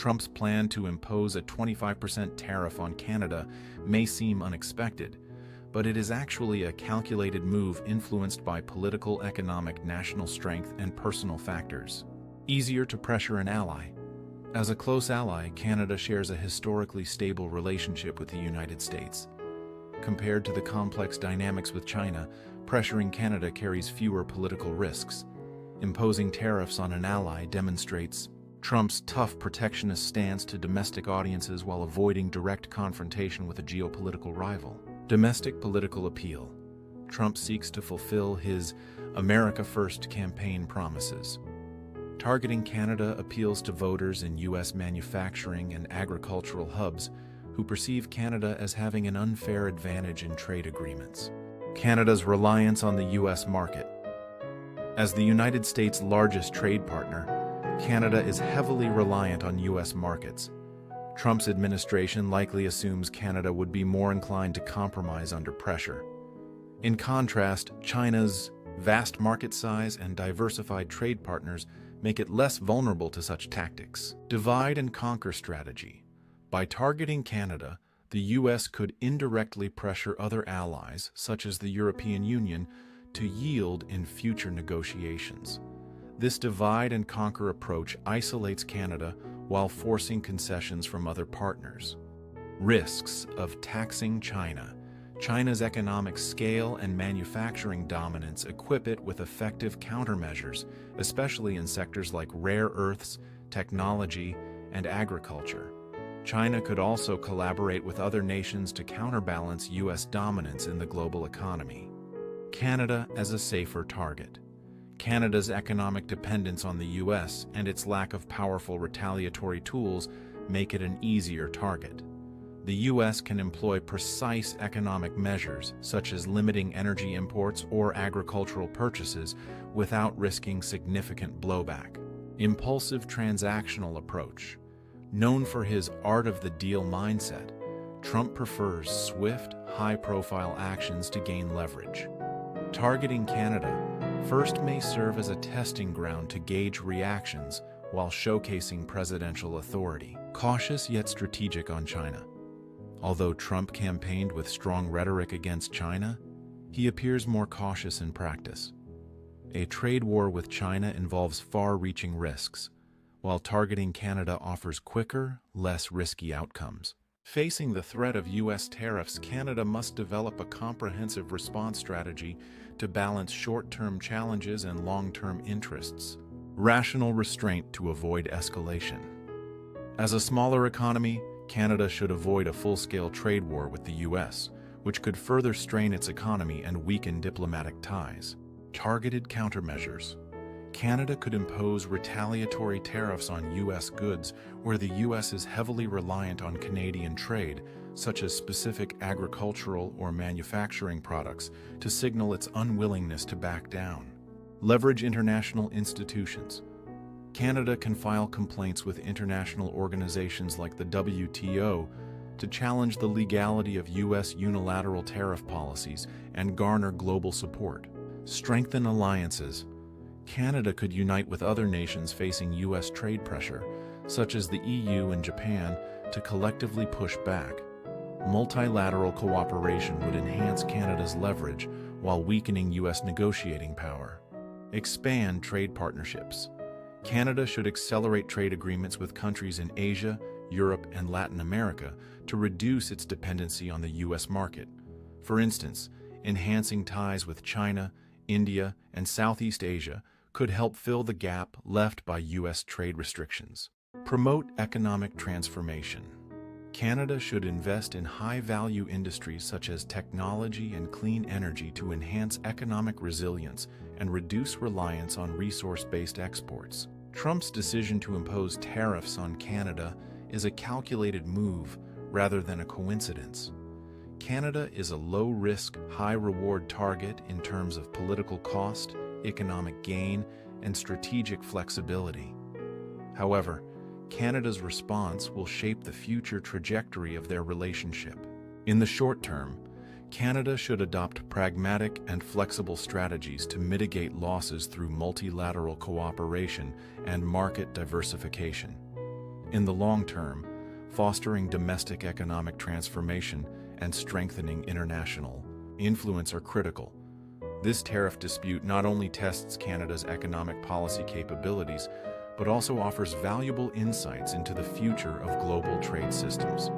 Trump's plan to impose a 25% tariff on Canada may seem unexpected, but it is actually a calculated move influenced by political, economic, national strength, and personal factors. Easier to pressure an ally. As a close ally, Canada shares a historically stable relationship with the United States. Compared to the complex dynamics with China, pressuring Canada carries fewer political risks. Imposing tariffs on an ally demonstrates Trump's tough protectionist stance to domestic audiences while avoiding direct confrontation with a geopolitical rival. Domestic political appeal. Trump seeks to fulfill his America First campaign promises. Targeting Canada appeals to voters in U.S. manufacturing and agricultural hubs who perceive Canada as having an unfair advantage in trade agreements. Canada's reliance on the U.S. market. As the United States' largest trade partner, Canada is heavily reliant on U.S. markets. Trump's administration likely assumes Canada would be more inclined to compromise under pressure. In contrast, China's vast market size and diversified trade partners make it less vulnerable to such tactics. Divide and conquer strategy. By targeting Canada, the U.S. could indirectly pressure other allies, such as the European Union, to yield in future negotiations. This divide and conquer approach isolates Canada while forcing concessions from other partners. Risks of taxing China. China's economic scale and manufacturing dominance equip it with effective countermeasures, especially in sectors like rare earths, technology, and agriculture. China could also collaborate with other nations to counterbalance U.S. dominance in the global economy. Canada as a safer target. Canada's economic dependence on the U.S. and its lack of powerful retaliatory tools make it an easier target. The U.S. can employ precise economic measures, such as limiting energy imports or agricultural purchases, without risking significant blowback. Impulsive transactional approach. Known for his art-of-the-deal mindset, Trump prefers swift, high-profile actions to gain leverage. Targeting Canada first may serve as a testing ground to gauge reactions while showcasing presidential authority. Cautious yet strategic on China. Although Trump campaigned with strong rhetoric against China, he appears more cautious in practice. A trade war with China involves far-reaching risks, while targeting Canada offers quicker, less risky outcomes. Facing the threat of U.S. tariffs, Canada must develop a comprehensive response strategy to balance short-term challenges and long-term interests. Rational restraint to avoid escalation. As a smaller economy, Canada should avoid a full-scale trade war with the U.S., which could further strain its economy and weaken diplomatic ties. Targeted countermeasures. Canada could impose retaliatory tariffs on U.S. goods where the U.S. is heavily reliant on Canadian trade, such as specific agricultural or manufacturing products, to signal its unwillingness to back down. Leverage international institutions. Canada can file complaints with international organizations like the WTO to challenge the legality of U.S. unilateral tariff policies and garner global support. Strengthen alliances. Canada could unite with other nations facing U.S. trade pressure, such as the EU and Japan, to collectively push back. Multilateral cooperation would enhance Canada's leverage while weakening U.S. negotiating power. Expand trade partnerships. Canada should accelerate trade agreements with countries in Asia, Europe, and Latin America to reduce its dependency on the U.S. market. For instance, enhancing ties with China, India, and Southeast Asia could help fill the gap left by U.S. trade restrictions. Promote economic transformation. Canada should invest in high-value industries such as technology and clean energy to enhance economic resilience and reduce reliance on resource-based exports. Trump's decision to impose tariffs on Canada is a calculated move rather than a coincidence. Canada is a low-risk, high-reward target in terms of political cost, economic gain, and strategic flexibility. However, Canada's response will shape the future trajectory of their relationship. In the short term, Canada should adopt pragmatic and flexible strategies to mitigate losses through multilateral cooperation and market diversification. In the long term, fostering domestic economic transformation and strengthening international influence are critical. This tariff dispute not only tests Canada's economic policy capabilities, but also offers valuable insights into the future of global trade systems.